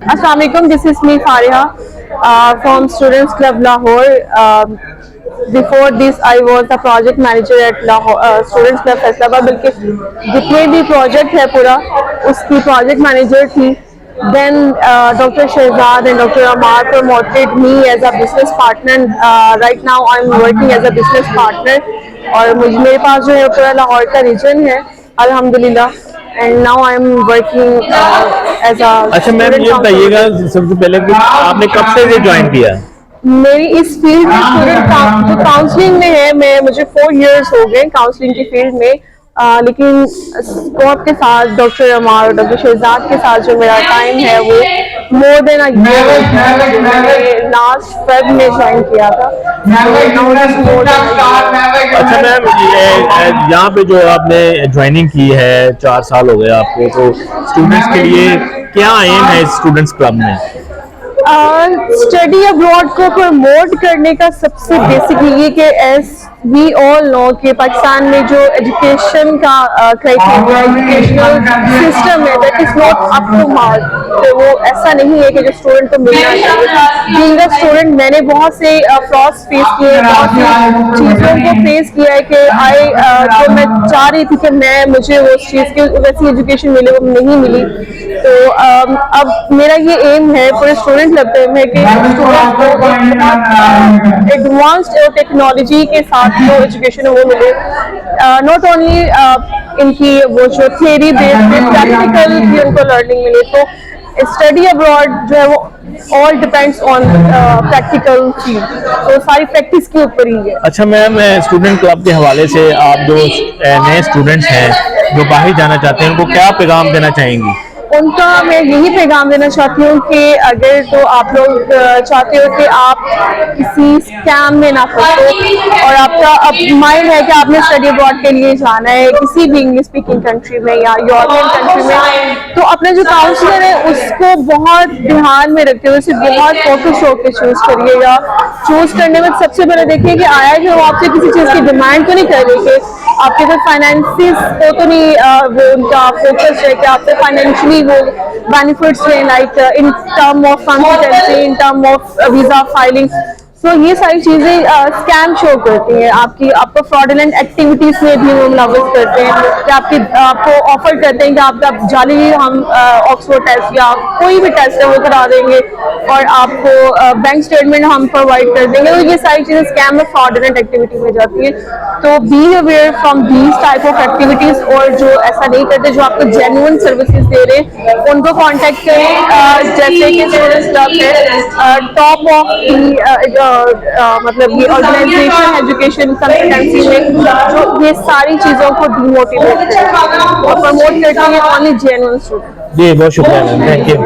Assalamu alaikum, this is me Fariha from Students Club Lahore. Before this I was the project manager at Lahore, Students Club Faisalabad, बल्कि जितने भी project है पूरा उसकी project manager थी. Then Dr. Shehzad and Dr. Amar promoted me as a business partner. Right now I'm working as a business partner और मेरे पास जो है पूरा लाहौर का रीजन है अल्हम्दुलिल्लाह. And now I'm working as a. अच्छा मैम ये बताइएगा सबसे पहले कि आपने कब से ये ज्वाइन किया? मेरी इस फील्ड में स्टूडेंट जो काउंसलिंग में है मुझे 4 years हो गए काउंसलिंग की फील्ड में. लेकिन स्कॉट के साथ डॉक्टर अमार और डॉक्टर शहजाद के साथ जो मेरा टाइम है वो मोर देन अ ईयर. मैंने लास्ट फेब में ज्वाइन किया था. अच्छा मैम यहाँ पे जो आपने ज्वाइनिंग की है 4 साल हो गए आपको, तो स्टूडेंट्स के लिए क्या एम है स्टूडेंट्स क्लब में? स्टडी अब्रॉड को प्रमोट करने का सबसे बेसिक ये कि एज वी ऑल नो कि पाकिस्तान में जो एजुकेशन का क्राइटेरिया एजुकेशनल सिस्टम है that is not up to mark. तो वो ऐसा नहीं है कि जो स्टूडेंट को मिलना चाहिए. बीइंग अ स्टूडेंट मैंने बहुत से फ्लॉस फेस किए, बहुत सी चीज़ों को फेस किया है कि जो मैं चाह रही थी कि मुझे वो चीज़ की वैसी एजुकेशन मिले वो नहीं मिली. तो अब मेरा ये एम है पूरे स्टूडेंट क्लब में कि स्टूडेंट को एडवांस्ड टेक्नोलॉजी के साथ जो एजुकेशन है वो मिले. नॉट ओनली इनकी वो जो थियरी बेस्ड प्रैक्टिकल भी उनको लर्निंग मिले. तो स्टडी अब्रॉड जो है वो all depends on practical field. तो सारी प्रैक्टिस के ऊपर ही है. अच्छा मैम स्टूडेंट क्लब के हवाले से आप जो नए स्टूडेंट्स हैं जो बाहर जाना चाहते हैं उनको क्या पैगाम देना चाहेंगी? उनका मैं यही पैगाम देना चाहती हूँ कि अगर तो आप लोग चाहते हो कि आप किसी स्कैम में ना फंसो और आपका अब माइंड है कि आपने स्टडी अब्रॉड के लिए जाना है किसी भी इंग्लिश स्पीकिंग कंट्री में या यूरोपियन कंट्री में, तो अपने जो काउंसलर है उसको बहुत ध्यान में रखते हुए उसे बहुत फोकस होकर चूज करिएगा. चूज करने में सबसे पहले देखिए कि आया कि वो आपसे किसी चीज़ की डिमांड तो नहीं कर रही कि आपके तो फाइनेंसिस को तो नहीं वो उनका फोकस है कि आपसे फाइनेंशियली वो बेनिफिट्स हैं like in term of consistency, in term of visa filing. So ये सारी चीज़ें स्कैम शो करती हैं. आपको फ्रॉडुलेंट एक्टिविटीज़ में भी वो मुलव्वस करते हैं कि आपको ऑफर करते हैं कि आपका जाली हम ऑक्सफोर्ड टेस्ट या कोई भी टेस्ट है वो करा देंगे और आपको बैंक स्टेटमेंट हम प्रोवाइड कर देंगे. तो ये सारी चीज़ें स्कैम में फ्रॉडुलेंट एक्टिविटी में जाती हैं. तो be aware from these type of activities. और जो ऐसा नहीं करते जो आपको जेन्युइन सर्विसेज दे रहे हैं उनको कॉन्टेक्ट करें. जैसे कि स्टूडेंट्स क्लब है टॉप ऑफ मतलब ये ऑर्गेनाइजेशन एजुकेशन कंसल्टेंसी में जो ये सारी चीज़ों को डिमोटिवेट और प्रमोट करती है ओनली जेन्युइन स्टूडेंट. जी बहुत शुक्रिया मैम, थैंक यू.